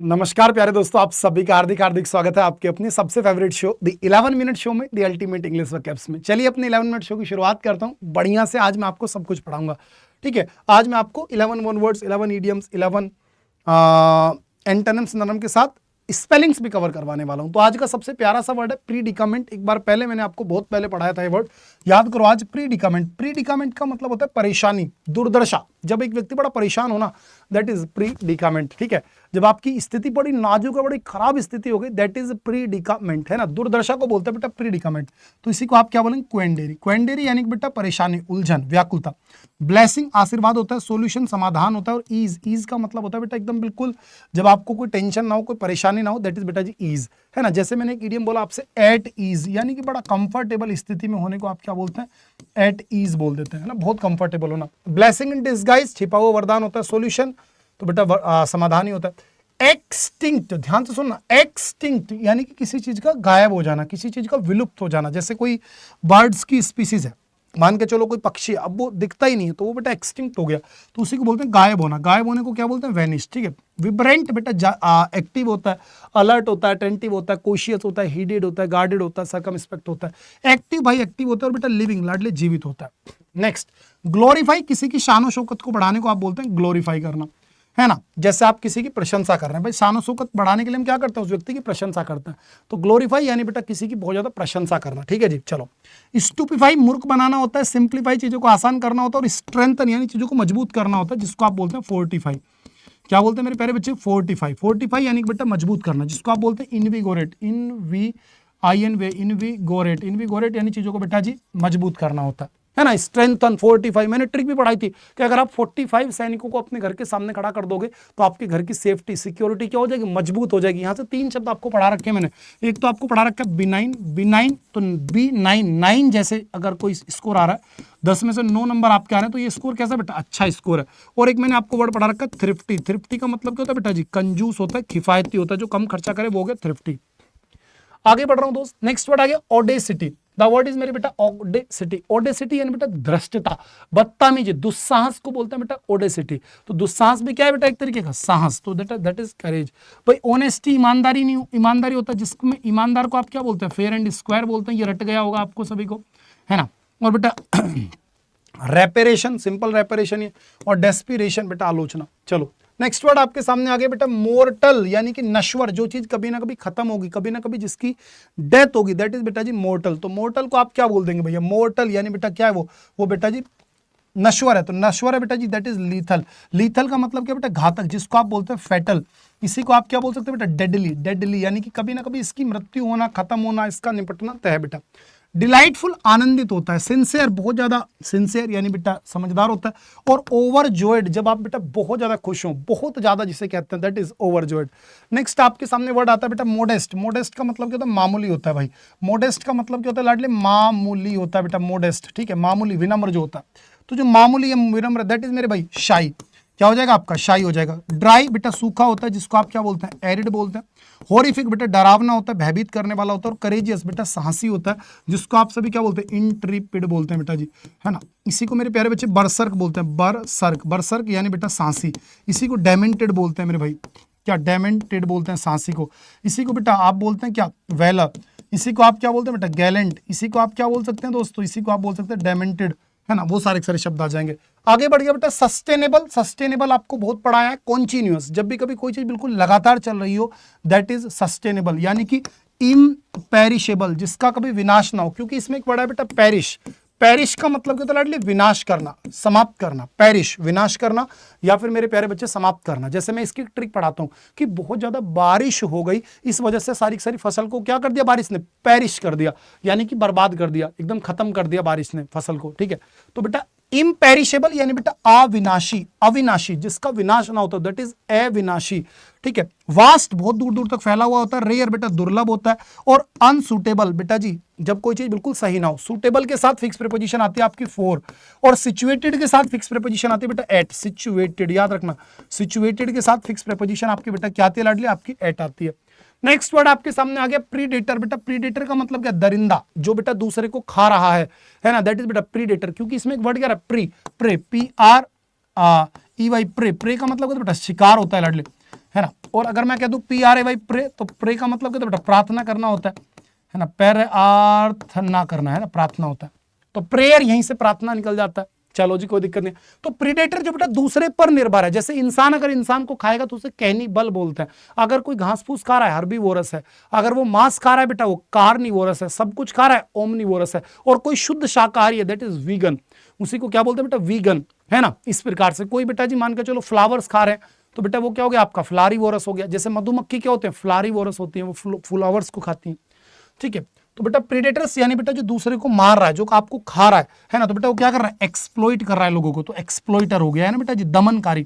नमस्कार प्यारे दोस्तों, आप सभी का हार्दिक हार्दिक स्वागत है आपके अपने सबसे favourite show the 11 minute show में, द अल्टीमेट इंग्लिश वर्कअप्स में। चलिए अपने 11 मिनट शो की शुरुआत करता हूं बढ़िया से। आज मैं आपको सब कुछ पढ़ाऊंगा, ठीक है। आज मैं आपको 11 वन वर्ड्स, 11 इडियम्स, 11 एंटोनिम्स के साथ स्पेलिंग्स भी कवर करवाने वाला हूं। तो आज का सबसे प्यारा सा वर्ड है प्रीडिकामेंट। एक बार पहले मैंने आपको बहुत पहले पढ़ाया था ये वर्ड, याद करो। आज प्रीडिकामेंट, प्रीडिकामेंट का मतलब होता है परेशानी, दुर्दशा। जब एक व्यक्ति बड़ा परेशान हो ना, दैट इज प्रीडिकामेंट, ठीक है। जब आपकी स्थिति बड़ी नाजुक है, बड़ी खराब स्थिति हो गई, दैट इज प्रीडिकामेंट, है ना। दुर्दशा को बोलते हैं बेटा प्रीडिकामेंट। तो इसी को आप क्या बोलेंगे? क्वेंडेरी। क्वेंडेरी यानी कि बेटा परेशानी, उलझन, व्याकुलता। ब्लेसिंग आशीर्वाद होता है, सॉल्यूशन समाधान होता है, और ईज, ईज का मतलब होता है बेटा एकदम बिल्कुल जब आपको कोई टेंशन ना हो, कोई परेशानी ना हो, दैट इज बेटा जी ईज, है ना। जैसे मैंने एक इडियम बोला आपसे, एट ईज, यानी कि बड़ा कंफर्टेबल स्थिति में होने को आप क्या बोलते हैं? एट ईज बोल देते हैं, है ना, बहुत कंफर्टेबल होना। ब्लेसिंग इन डिस्गाइज, छिपा हुआ वरदान होता है। सॉल्यूशन तो बेटा समाधान ही होता है। एक्सटिंक्ट, ध्यान से सुनना, एक्सटिंक्ट यानी कि किसी चीज का गायब हो जाना, किसी चीज का विलुप्त हो जाना। जैसे कोई बर्ड्स की स्पीसीज है, मान के चलो कोई पक्षी, अब वो दिखता ही नहीं है तो वो बेटा एक्सटिंक्ट हो गया, तो उसी को बोलते हैं गायब होना। गायब होने को क्या बोलते हैं? वेनिश, ठीक है। विब्रेंट बेटा एक्टिव होता है, अलर्ट होता है, अटेंटिव होता है, कोशियस होता है, हीडेड होता है, गार्डेड होता है, सर्कमस्पेक्ट होता है। एक्टिव भाई एक्टिव होता है, और बेटा लिविंग लाडले जीवित होता है। नेक्स्ट, ग्लोरीफाई, किसी की शान शौकत को बढ़ाने को आप बोलते हैं ग्लोरीफाई करना, है ना। जैसे आप किसी की प्रशंसा कर रहे हैं, भाई शान शौकत बढ़ाने के लिए हम क्या करते हैं? उस व्यक्ति की प्रशंसा करते हैं। तो ग्लोरीफाई यानी बेटा किसी की बहुत ज्यादा प्रशंसा करना, ठीक है जी। चलो, स्टूपिफाई मूर्ख बनाना होता है, सिंप्लीफाई चीजों को आसान करना होता है, और स्ट्रेंथन यानी चीजों को मजबूत करना होता है, जिसको आप बोलते हैं फोर्टिफाई। क्या बोलते हैं मेरे प्यारे बच्चे? फोर्टिफाई। फोर्टिफाई यानी बेटा मजबूत करना, जिसको आप बोलते हैं इनविगोरेट। इनविगोरेट, इनविगोरेट यानी चीजों को बेटा जी मजबूत करना होता है ना। स्ट्रेंथन, फोर्टिफाई, मैंने ट्रिक भी पढ़ाई थी कि अगर आप 45 सैनिकों को अपने घर के सामने खड़ा कर दोगे तो आपके घर की सेफ्टी, सिक्योरिटी क्या हो जाएगी? मजबूत हो जाएगी। यहां से 3 शब्द आपको पढ़ा रखे हैं मैंने। एक तो आपको पढ़ा रखा है बिनाइन, बिनाइन तो B9, 9 जैसे अगर कोई स्कोर आ रहा है 10 में से 9 नंबर आपके आ रहे हैं, तो ये स्कोर कैसा बेटा? अच्छा स्कोर है। और एक मैंने आपको वर्ड पढ़ा रखा है थ्रिफ्टी। थ्रिफ्टी का मतलब क्या होता है बेटा जी? कंजूस होता है, किफायती होता है, जो कम खर्चा करे वो हो गया थ्रिफ्टी। आगे बढ़ रहा हूं दोस्त, नेक्स्ट वर्ड आ गया ऑडेसिटी। द वर्ड इज मेरे बेटा ऑडेसिटी। ऑडेसिटी यानी बेटा धृष्टता, बदतमीजी, दुस्साहस को बोलते हैं बेटा ऑडेसिटी। तो दुस्साहस भी क्या है बेटा? एक तरीके का साहस, तो दैट इज करेज। भाई ऑनेस्टी, ईमानदारी नहीं, ईमानदारी होता है जिसमें ईमानदार को आप क्या बोलते हैं? फेयर एंड स्क्वायर बोलते हैं। ये रट गया होगा आपको सभी को, है ना। और बेटा रेपेरेशन, सिंपल रेपेरेशन ये, और डेस्पिरेशन बेटा आलोचना। चलो नेक्स्ट वर्ड आपके सामने आ गया बेटा मोर्टल, यानी कि नश्वर, जो चीज कभी ना कभी खत्म होगी, कभी ना कभी जिसकी डेथ होगी, दैट इज बेटा जी मोर्टल। तो मोर्टल को आप क्या बोल देंगे भैया? मोर्टल यानी बेटा क्या है? वो बेटा जी नश्वर है। तो नश्वर है बेटा जी, दैट इज लीथल। लीथल का मतलब क्या बेटा? घातक, जिसको आप बोलते हैं फैटल। इसी को आप क्या बोल सकते हैं बेटा? डेडली। डेडली यानी कि कभी ना कभी इसकी मृत्यु होना, खत्म होना, इसका निपटना तय है बेटा। डिलाइटफुल, आनंदित होता है। सिंसियर, बहुत ज्यादा सिंसियर यानी बेटा समझदार होता है। और ओवरजॉयड, जब आप बेटा बहुत ज्यादा खुश हो, बहुत ज्यादा जिसे कहते हैं, दैट इज ओवरजॉयड। नेक्स्ट आपके सामने वर्ड आता है बेटा मोडेस्ट। मोडेस्ट का मतलब क्या होता है? मामूली होता है भाई। मोडेस्ट का मतलब क्या होता है लाडले? मामूली होता है बेटा मोडेस्ट, ठीक है। मामूली, विनम्र जो होता है। तो जो मामूली है, विनम्र, दैट इज मेरे भाई शाई। क्या हो जाएगा आपका? शाई हो जाएगा। ड्राई बेटा सूखा होता है, जिसको आप क्या बोलते हैं? एरिड बोलते हैं। हॉरिफिक बेटा डरावना होता है, भयभीत करने वाला होता है। और करेजियस बेटा साहसी होता है, जिसको आप सभी क्या बोलते हैं? इंट्रीपिड बोलते हैं बेटा जी, है ना। इसी को मेरे प्यारे बच्चे बरसर्क बोलते हैं। बरसर्क, बरसर्क यानी बेटा साहसी। इसी को डेमेंटेड बोलते हैं मेरे भाई। क्या? डेमेंटेड बोलते हैं साहसी को। इसी को बेटा आप बोलते हैं क्या? वेलर। इसी को आप क्या बोलते हैं बेटा? गैलेंट। इसी को आप क्या बोल सकते हैं दोस्तों? इसी को आप बोल सकते हैं डेमेंटेड, है ना। वो सारे शब्द आ जाएंगे। आगे बढ़ गया बेटा सस्टेनेबल। सस्टेनेबल आपको बहुत पढ़ाया है। कॉन्टिन्यूअस, जब भी कभी कोई चीज बिल्कुल लगातार चल रही हो, दैट इज सस्टेनेबल। यानी कि इम्पेरिशेबल, जिसका कभी विनाश ना हो, क्योंकि इसमें एक वर्ड है बेटा पेरिश। पेरिश का मतलब क्या होता है? विनाश करना, समाप्त करना। पेरिश विनाश करना, या फिर मेरे प्यारे बच्चे समाप्त करना। जैसे मैं इसकी ट्रिक पढ़ाता हूं कि बहुत ज्यादा बारिश हो गई, इस वजह से सारी फसल को क्या कर दिया? बारिश ने पेरिश कर दिया, यानी कि बर्बाद कर दिया, एकदम खत्म कर दिया बारिश ने फसल को, ठीक है। तो बेटा इम्पेरिशेबल यानी बेटा अविनाशी, अविनाशी, जिसका विनाश ना होता, दैट इज अविनाशी, ठीक है। वास्ट, बहुत दूर दूर तक फैला हुआ होता है। रेयर बेटा दुर्लभ होता है। और अनसूटेबल बेटा जी, जब कोई चीज बिल्कुल सही ना हो। सूटेबल के साथ फिक्स प्रीपोजिशन आती है आपकी फॉर, और सिचुएटेड के साथ फिक्स प्रीपोजिशन आती है बेटा एट। सिचुएटेड याद रखना, सिचुएटेड के साथ फिक्स प्रीपोजिशन आपकी बेटा क्या आती है लाडली? आपकी एट आती है। नेक्स्ट वर्ड आपके सामने आ गया प्रीडेटर। बेटा प्रीडेटर का मतलब क्या? दरिंदा, जो बेटा दूसरे को खा रहा है ना, दैट इज बेटा प्रीडेटर। क्योंकि इसमें एक वर्ड क्या है? Pre, prey, PREY, prey. Prey का मतलब बेटा शिकार होता है लाडले, है ना। और अगर मैं कह दूं PRAY प्रे, तो प्रे का मतलब क्या, तो बेटा प्रार्थना करना होता है ना, प्रार्थना करना है ना, प्रार्थना होता है, तो प्रेयर यहीं से प्रार्थना निकल जाता है। चलो जी कोई दिक्कत नहीं। तो प्रीडेटर जो बेटा दूसरे पर निर्भर है, जैसे इंसान अगर इंसान को खाएगा तो उसे कैनिबल बोलते हैं। अगर कोई घास फूस खा रहा है हर्बीवोरस है, अगर वो मांस खा रहा है बेटा वो कार्निवोरस है, सब कुछ खा रहा है ओमनिवोरस है, और कोई शुद्ध शाकाहारी है दैट इज वीगन, उसी को क्या बोलते हैं बेटा, वीगन, है ना। इस प्रकार से कोई बेटा जी मान के चलो फ्लावर्स खा रहे हैं तो बेटा वो क्या हो गया आपका फ्लारीवोरस हो गया। जैसे मधुमक्खी क्या होते हैं, फ्लारीवोरस होती है, वो फ्लावर्स को खाती है, ठीक है। तो बेटा प्रीडेटर्स यानी बेटा जो दूसरे को मार रहा है, जो आपको खा रहा है ना, तो बेटा वो क्या कर रहा है, एक्सप्लॉइट कर रहा है लोगों को, तो एक्सप्लॉइटर हो गया है ना बेटा जी, दमनकारी।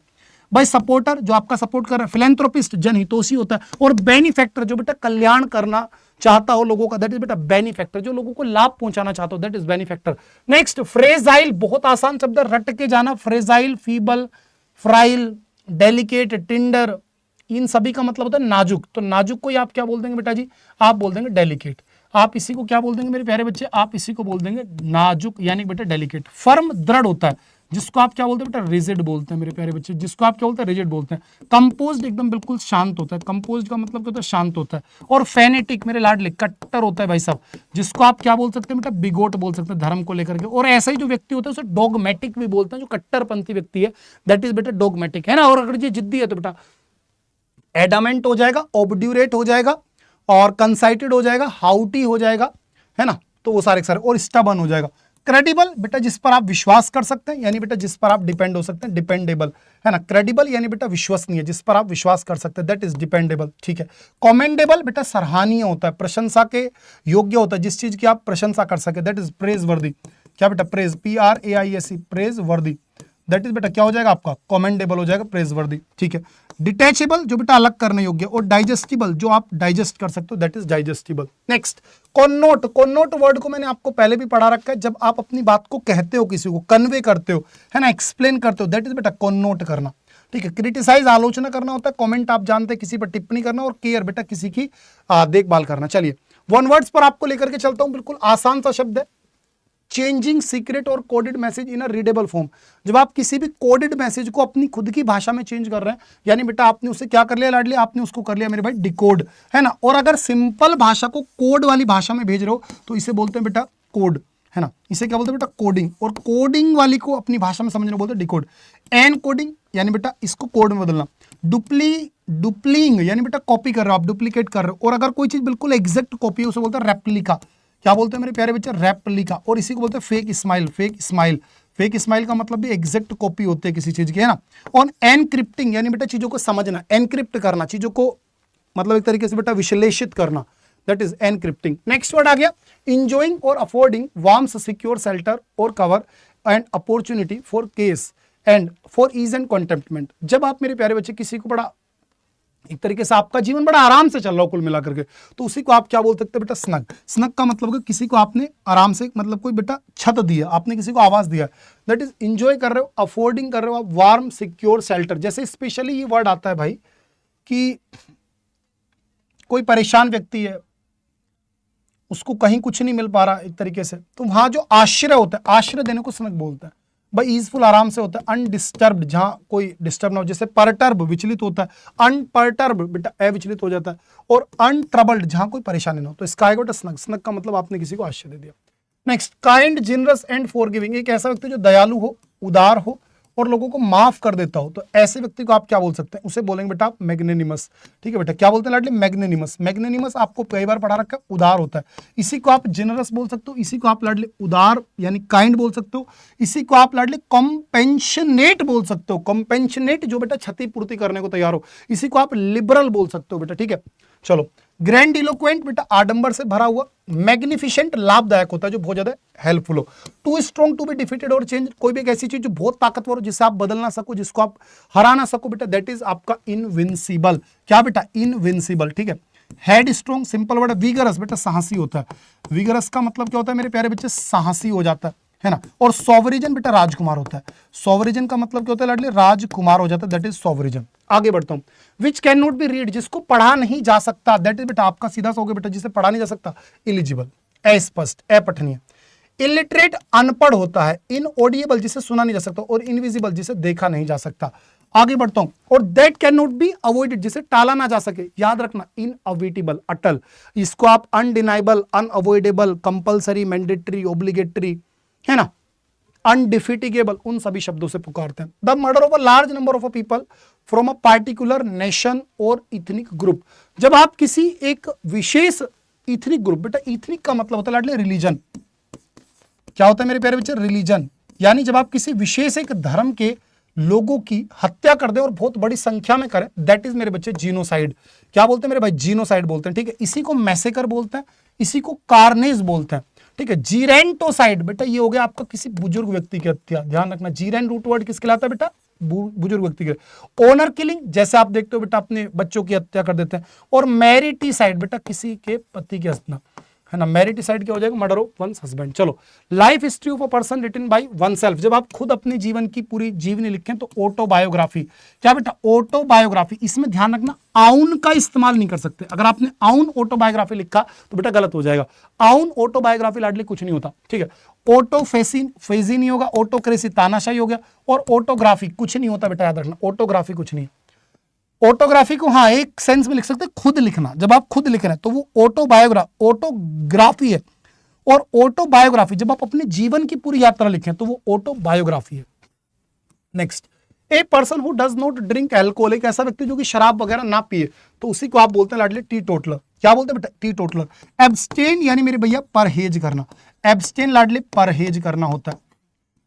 भाई सपोर्टर जो आपका सपोर्ट कर रहा है, फिलेंथ्रोपिस्ट जनहितोषी होता है, और बेनिफैक्टर जो बेटा कल्याण करना चाहता हो लोगों का, दैट इज बेटा बेनिफैक्टर, जो लोगों को लाभ पहुंचाना चाहता हो, that is benefactor. Next fragile, बहुत आसान शब्द रट के जाना, फ्रेजाइल, फीबल, फ्राइल, डेलिकेट, टिंडर, इन सभी का मतलब होता है नाजुक। तो नाजुक को आप क्या बोल देंगे बेटा जी, आप बोल देंगे डेलिकेट। आप इसी को क्या बोल देंगे मेरे प्यारे बच्चे, आप इसी को बोल देंगे नाजुक यानी बेटा डेलिकेट। फर्म दृढ़ होता है, जिसको आप क्या बोलते हैं बेटा, रिजिड बोलते हैं मेरे प्यारे बच्चे, जिसको आप क्या बोलते हैं, रिजिड बोलते हैं। कंपोज्ड एकदम बिल्कुल शांत होता है, कंपोज्ड का मतलब क्या होता है, शांत होता है। और फेनेटिक मेरे लाडले कट्टर होता है भाई साहब, जिसको आप क्या बोल सकते हैं बेटा, बिगोट बोल सकते हैं, धर्म को लेकर के। और ऐसा ही जो व्यक्ति होता है उसे डोगमेटिक भी बोलते हैं, जो कट्टरपंथी व्यक्ति है दैट इज बेटा डोगमेटिक, है ना। और अगर ये जिद्दी है तो बेटा एडामेंट हो जाएगा, ऑब्ड्यूरेट हो जाएगा, और कंसाइटेड हो जाएगा, हाउटी हो जाएगा, है ना, तो वो सारे सारे, और स्टबर्न हो जाएगा। क्रेडिबल बेटा जिस पर आप विश्वास कर सकते हैं, यानी बेटा जिस पर आप डिपेंड हो सकते हैं, डिपेंडेबल, है ना। क्रेडिबल यानी बेटा विश्वसनीय, जिस पर आप विश्वास कर सकते हैं, दैट इज डिपेंडेबल, ठीक है। कमेंडेबल बेटा सराहनीय होता है, प्रशंसा के योग्य होता है, जिस चीज की आप प्रशंसा कर सके, दैट इज प्रेज वर्दी। क्या बेटा, प्रेज, PRAISE, प्रेज वर्दी, दैट इज बेटा क्या हो जाएगा आपका, कमेंडेबल हो जाएगा, प्रेज वर्दी, ठीक है। डिटैचेबल जो बेटा अलग करने योग्य, और डाइजेस्टिबल जो आप डाइजेस्ट कर सकते हो, that is digestible. Next connote, connote word को मैंने आपको पहले भी पढ़ा रखा है, जब आप अपनी बात को कहते हो, किसी को कन्वे करते हो, है ना, एक्सप्लेन करते हो, दैट इज बेटा कॉन्नोट करना, ठीक है। क्रिटिसाइज आलोचना करना होता है, कमेंट आप जानते हैं किसी पर टिप्पणी करना, और केयर बेटा किसी की देखभाल करना। चलिए वन वर्ड्स पर आपको लेकर के चलता हूं, बिल्कुल आसान सा शब्द है, चेंजिंग सीक्रेट और कोडेड मैसेज इन अ रीडेबल फॉर्म। जब आप किसी भी कोडेड मैसेज को अपनी खुद की भाषा में चेंज कर रहे हैं, यानी बेटा आपने उसे क्या कर लिया लाडली, आपने उसको कर लिया मेरे भाई डिकोड, है ना। और अगर सिंपल भाषा को कोड वाली भाषा में भेज रहे हो तो इसे बोलते हैं बेटा कोड, है ना, इसे क्या बोलते हैं बेटा कोडिंग। और कोडिंग वाली को अपनी भाषा में समझने बोलते हैं डिकोड। एन कोडिंग यानी बेटा इसको कोड में बदलना। डुप्लिंग यानी बेटा कॉपी कर रहे हो आप, डुप्लीकेट कर रहे हो। और अगर कोई चीज बिल्कुल एग्जैक्ट कॉपी है उसे बोलते हैं रेप्लिका। क्या बोलते हैं मेरे प्यारे बच्चे, रेप्लिका। और इसी को बोलते हैं fake smile, fake smile. Fake smile का मतलब भी एग्जैक्ट कॉपी होती है किसी चीज की, है ना। और एनक्रिप्टिंग यानी बेटा चीजों को समझना, एनक्रिप्ट करना, चीजों को मतलब एक तरीके से बेटा विश्लेषित करना, that is encrypting. Next word आ गया इंजॉइंग और अफोर्डिंग वार्म्स, सिक्योर, शेल्टर और cover and opportunity for case and for ease and contentment. जब आप मेरे प्यारे बच्चे किसी को बड़ा एक तरीके से आपका जीवन बड़ा आराम से चल रहा हो कुल मिलाकर के, तो उसी को आप क्या बोल सकते हैं बेटा, स्नग। स्नग का मतलब किसी को आपने आराम से, मतलब कोई बेटा छत दिया, आपने किसी को आवाज दिया, दैट इज इंजॉय कर रहे हो, अफोर्डिंग कर रहे हो आप, वार्म, सिक्योर, शेल्टर। जैसे स्पेशली ये वर्ड आता है भाई कि कोई परेशान व्यक्ति है, उसको कहीं कुछ नहीं मिल पा रहा एक तरीके से, तो वहां जो आश्रय होता है, आश्रय देने को स्नग बोलता है भाई। ईजफुल आराम से होता है, अनडिस्टर्ब्ड जहां कोई डिस्टर्ब ना हो, जैसे परटर्ब विचलित होता है, अनपर्टर्ब बेटा अविचलित हो जाता है, और अनट्रबल्ड जहां कोई परेशानी ना हो, तो इसका आएगा स्नग। स्नग का मतलब आपने किसी को आश्रय दे दिया। Next kind, generous and forgiving, एक ऐसा व्यक्ति जो दयालु हो, उदार हो और लोगों को माफ कर देता हो, तो ऐसे व्यक्ति को आप क्या बोल सकते हैं, उसे बोलेंगे बेटा आप मैग्नेनिमस, ठीक है बेटा। क्या बोलते हैं लाडली, मैग्नेनिमस। मैग्नेनिमस आपको कई बार पढ़ा रखा है, उदार होता है। इसी को आप जनरस बोल सकते हो, इसी को आप लाडली उदार यानी काइंड बोल सकते हो, इसी को आप लाडली कॉम्पेंशनेट बोल सकते हो, कॉम्पेंशनेट जो बेटा क्षतिपूर्ति करने को तैयार हो, इसी को आप लिबरल बोल सकते हो बेटा, ठीक है। चलो ग्रैंड इलोक्वेंट बेटा आडंबर से भरा हुआ। मैग्निफिसेंट लाभदायक होता है, जो बहुत ज्यादा हेल्पफुल हो। Too strong to be defeated और चेंज, कोई भी एक ऐसी चीज जो बहुत ताकतवर हो, जिससे आप बदल ना सको, जिसको आप हरा ना सको बेटा, दैट इज आपका इनविंसिबल। क्या बेटा, इनविंसिबल, ठीक है। Head strong, simple word. Vigorous बेटा साहसी होता है। विगरस का मतलब क्या होता है मेरे प्यारे बच्चे, साहसी हो जाता है ना। और सोवरिजन बेटा राजकुमार होता है। सोवरिजन का मतलब क्या होता है लाडले, राजकुमार हो जाता है, दैट इज सोवरिजन। आगे बढ़ता हूं, which can not be read, जिसको पढ़ा नहीं जा सकता, दैट इज बेटा आपका सीधा सा हो गया बेटा, जिसे पढ़ा नहीं जा सकता, इलिजिबल, अस्पष्ट, अपठनीय। इलिटरेट अनपढ़ होता है। इनऑडिएबल जिसे सुना नहीं जा सकता, और इनविजिबल जिसे देखा नहीं जा सकता। आगे बढ़ता हूं, और that can not be avoided, जिसे टाला ना जा सके, याद रखना, इनअविटेबल अटल, इसको आप undeniable, unavoidable, compulsory, mandatory, obligatory, है ना, अनडिफिटिगेबल, उन सभी शब्दों से पुकारते हैं। The murder of a large number of a people from a particular nation और इथनिक ग्रुप, जब आप किसी एक विशेष इथनिक ग्रुप, बेटा इथनिक का मतलब होता है लाडले रिलीजन, क्या होता है मेरे प्यारे बच्चे, रिलीजन, यानी जब आप किसी विशेष एक धर्म के लोगों की हत्या कर दे और बहुत बड़ी संख्या में करें, दैट इज मेरे बच्चे जीनोसाइड। क्या बोलते हैं मेरे भाई, जीनोसाइड बोलते हैं, ठीक है। इसी को मैसेकर बोलते हैं, इसी को कार्नेज बोलते हैं, ठीक है। जीरेंटोसाइड बेटा ये हो गया आपका किसी बुजुर्ग व्यक्ति की हत्या, ध्यान रखना, जीरेन रूट वर्ड किसके लाता है बेटा, बुजुर्ग व्यक्ति के। ओनर किलिंग, जैसे आप देखते हो बेटा अपने बच्चों की हत्या कर देते हैं। और मैरिटीसाइड बेटा किसी के पति की हत्या, है ना, मैरिटीसाइड क्या हो जाएगा, मर्डर ऑफ वंस हस्बैंड। चलो, life history of a person written by oneself, जब आप खुद अपनी जीवन की पूरी जीवनी लिखें तो ऑटोबायोग्राफी। क्या बेटा, ऑटोबायोग्राफी, इसमें ध्यान रखना आउन का इस्तेमाल नहीं कर सकते, अगर आपने आउन ऑटोबायोग्राफी लिखा तो बेटा गलत हो जाएगा। आउन ऑटोबायोग्राफी लाडली कुछ नहीं होता, ठीक है। ऑटोफेसिन, फेजी नहीं होगा, ऑटोक्रेसी तानाशाही हो गया, और ऑटोग्राफी कुछ नहीं होता बेटा, याद रखना, ऑटोग्राफी कुछ नहीं। ऑटोग्राफी को हाँ एक सेंस में लिख सकते हैं, खुद लिखना, जब आप खुद लिख रहे हैं तो वो ऑटोग्राफी है। और ऑटोबायोग्राफी जब आप अपने जीवन की पूरी यात्रा लिखें तो वो ऑटोबायोग्राफी है। Next, a person who does not drink alcohol, एक ऐसा व्यक्ति जो कि शराब वगैरह ना पिए, तो उसी को आप बोलते हैं लाडले टी टोटलर। क्या बोलते हैं बेटा, टी टोटलर। एब्सटेन यानी मेरे भैया परहेज करना, एब्सटेन लाडले परहेज करना होता है।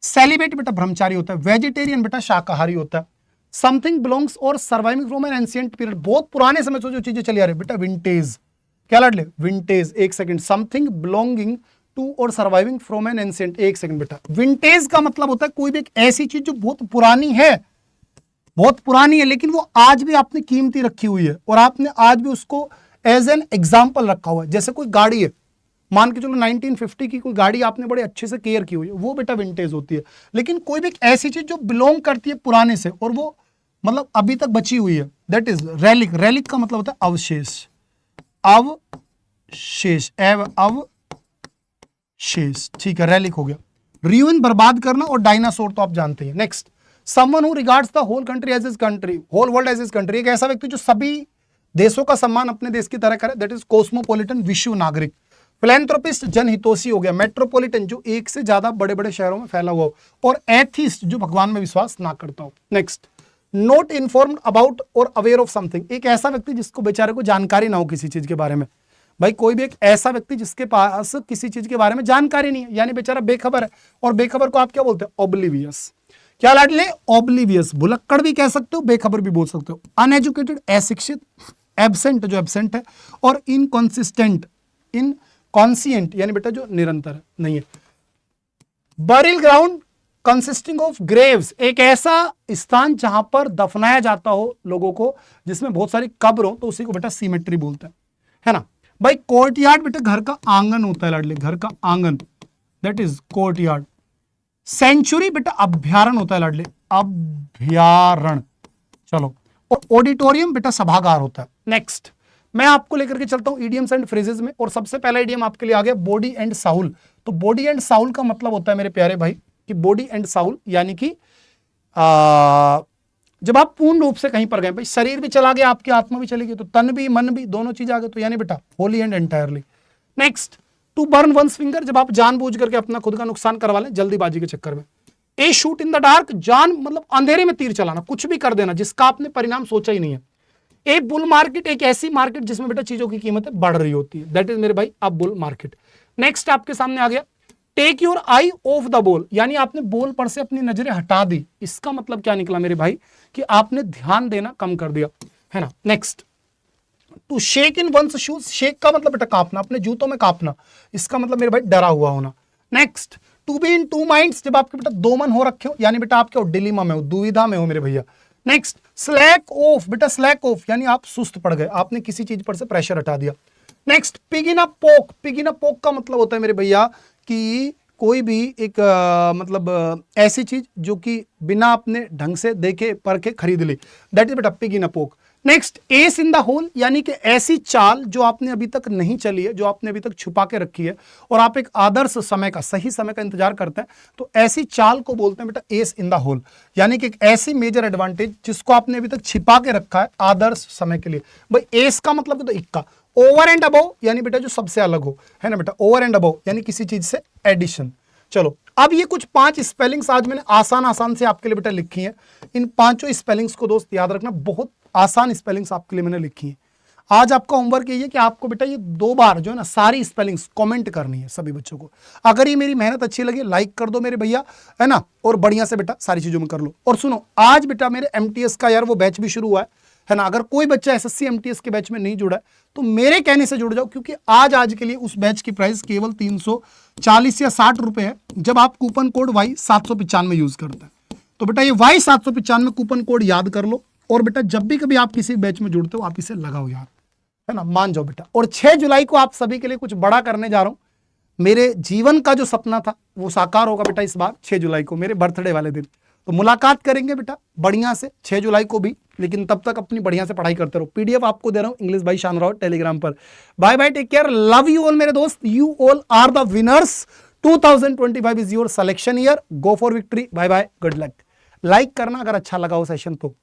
सेलिब्रेट बेटा ब्रह्मचारी होता है। वेजिटेरियन बेटा शाकाहारी होता है। समथिंग बिलोंग्स और surviving from N ancient period, बहुत पुराने समय से जो चीजें चली आ रही बेटा, विंटेज। क्या लाडले, विंटेज। एक सेकंड, समथिंग बिलोंगिंग टू और सर्वाइविंग फ्रॉम एन एंशिएंट, एक सेकंड बेटा, विंटेज का मतलब होता है कोई भी एक ऐसी चीज जो बहुत पुरानी है, बहुत पुरानी है, लेकिन वो आज भी आपने कीमती रखी हुई है और आपने आज भी उसको एज एन एग्जाम्पल रखा हुआ है। जैसे कोई गाड़ी है, मान के चलो 1950 की कोई गाड़ी आपने बड़े अच्छे से केयर की हुई है, वो बेटा विंटेज होती है। लेकिन कोई भी एक ऐसी चीज जो बिलोंग करती है पुराने से और वो मतलब अभी तक बची हुई है, दैट इज रेलिक। रेलिक का मतलब होता है अवशेष, अवशेष, अवशेष, ठीक है, रेलिक हो गया। रियून बर्बाद करना, और डायनासोर तो आप जानते हैं। Next, someone who regards the whole country as his country, whole world as his country, एक ऐसा व्यक्ति जो सभी देशों का सम्मान अपने देश की तरह करे, दैट इज कॉस्मोपॉलिटन, विश्व नागरिक। फिलैंथ्रोपिस्ट जनहितोषी हो गया। मेट्रोपॉलिटन जो एक से ज्यादा बड़े बड़े शहरों में फैला हुआ हो। और एथिस्ट जो भगवान में विश्वास ना करता हो। नेक्स्ट, नॉट इन्फॉर्म्ड अबाउट और अवेयर ऑफ समथिंग, एक ऐसा व्यक्ति जिसको बेचारे को जानकारी ना हो किसी चीज के बारे में। भाई कोई भी एक ऐसा व्यक्ति जिसके पास किसी चीज के बारे में जानकारी नहीं है, यानी बेचारा बेखबर है। और बेखबर को आप क्या बोलते हैं, ऑब्लिवियस। क्या लाडले, ऑब्लिवियस। भुलक्कड़ भी कह सकते हो, बेखबर भी बोल सकते हो। अनएजुकेटेड, अशिक्षित। एब्सेंट जो एब्सेंट है, और इनकॉन्सिस्टेंट, इनकॉन्सिएंट यानी बेटा जो निरंतर नहीं है। Burrill ground consisting of Graves, एक ऐसा स्थान जहां पर दफनाया जाता हो लोगों को, जिसमें बहुत सारी कब्र हो, तो उसी को बेटा सीमेट्री बोलते हैं, है ना। भाई कोर्टयार्ड बेटा घर का आंगन होता है लाडले, घर का आंगन, दैट इज कोर्टयार्ड। सेंचुरी बेटा अभ्यारण होता है लाडले, अभ्यारण। चलो, और ऑडिटोरियम बेटा सभागार होता है। नेक्स्ट, मैं आपको लेकर के चलता हूं इडियम्स एंड फ्रेजेस में, और सबसे पहला इडियम आपके लिए आ गया बॉडी एंड साउल। तो बॉडी एंड साउल का मतलब होता है मेरे प्यारे भाई कि बॉडी एंड साउल यानी कि जब आप पूर्ण रूप से कहीं पर गए, भाई शरीर भी चला गया, आपकी आत्मा भी चली गई, तो तन भी मन भी दोनों चीज आ गए, तो यानी बेटा wholly and entirely. Next, to burn one's finger, जब आप जानबूझ करके अपना खुद का नुकसान करवा लें जल्दीबाजी के चक्कर में। ए शूट इन द डार्क, जान मतलब अंधेरे में तीर चलाना, कुछ भी कर देना जिसका आपने परिणाम सोचा ही नहीं है। ए बुल मार्केट, एक ऐसी मार्केट जिसमें बेटा चीजों की कीमतें बढ़ रही होती है, दैट इज मेरे भाई अब बुल मार्केट। नेक्स्ट आपके सामने आ गया take your eye off the ball, यानी आपने बॉल पर से अपनी नजरें हटा दी। इसका मतलब क्या निकला मेरे भाई कि आपने ध्यान देना कम कर दिया, है ना। Next, to shake in one's shoes, shake का मतलब बेटा कांपना, अपने जूतों में कांपना, इसका मतलब मेरे भाई डरा हुआ होना। Next, to be in two minds, जब आपके बेटा दो मन हो रखे हो, यानी बेटा आप क्या हो, डिलीमा में हो, दुविधा में हो मेरे भैया। नेक्स्ट, स्लैक ऑफ, बेटा स्लैक ऑफ यानी आप सुस्त पड़ गए, आपने किसी चीज पर से प्रेशर हटा दिया। नेक्स्ट, पिग इन अ पोक, पिग इन अ पोक का मतलब होता है मेरे भैया कि कोई भी एक मतलब ऐसी चीज जो कि बिना अपने ढंग से देखे परखे खरीद ली, दैट इज बेटा pig in a poke. Next, ace in the hole, यानी कि ऐसी चाल जो आपने अभी तक नहीं चली है, जो आपने अभी तक छुपा के रखी है और आप एक आदर्श समय का, सही समय का इंतजार करते हैं, तो ऐसी चाल को बोलते हैं बेटा एस इन द होल, यानी कि एक ऐसी मेजर एडवांटेज जिसको आपने अभी तक छिपा के रखा है आदर्श समय के लिए। भाई एस का मतलब है तो इक्का, ओवर एंड अबव यानी बेटा जो सबसे अलग हो, है ना बेटा, ओवर एंड अबव यानी किसी चीज से एडिशन। चलो अब ये कुछ 5 स्पेलिंग्स आज मैंने आसान से आपके लिए बेटा लिखी हैं। इन 5 स्पेलिंग्स को दोस्त याद रखना, बहुत आसान स्पेलिंग्स आपके लिए मैंने लिखी है। आज आपका होमवर्क ये है कि आपको बेटा ये 2 बार जो है ना सारी स्पेलिंग्स कमेंट करनी है सभी बच्चों को। अगर ये मेरी मेहनत अच्छी लगी लाइक कर दो मेरे भैया, है ना, और बढ़िया से बेटा सारी चीजों में कर लो। और सुनो, आज बेटा मेरे एमटीएस का यार वो बैच भी शुरू हुआ है ना। अगर कोई बच्चा एसएससी एमटीएस के बैच में नहीं जुड़ा है तो मेरे कहने से जुड़ जाओ, क्योंकि आज के लिए उस बैच की प्राइस केवल 340 या 60 रुपए है, जब आप कूपन कोड Y795 यूज करते हैं। तो बेटा ये Y795 कूपन कोड याद कर लो, और बेटा जब भी कभी आप किसी बैच में जुड़ते हो आप इसे लगाओ यार, है ना, मान जाओ बेटा। और 6 जुलाई को आप सभी के लिए कुछ बड़ा करने जा रहा हूं। मेरे जीवन का जो सपना था वो साकार होगा बेटा इस बार 6 जुलाई को, मेरे बर्थडे वाले दिन। तो मुलाकात करेंगे बेटा बढ़िया से 6 जुलाई को भी, लेकिन तब तक अपनी बढ़िया से पढ़ाई करते रहो। पीडीएफ आपको दे रहा हूं English by Shan Rawat Telegram पर। Bye bye, take care, love you all मेरे दोस्त, you all are the winners. 2025 is your selection year, go for victory. Bye bye, good luck. Like करना अगर अच्छा लगा हो सेशन तो।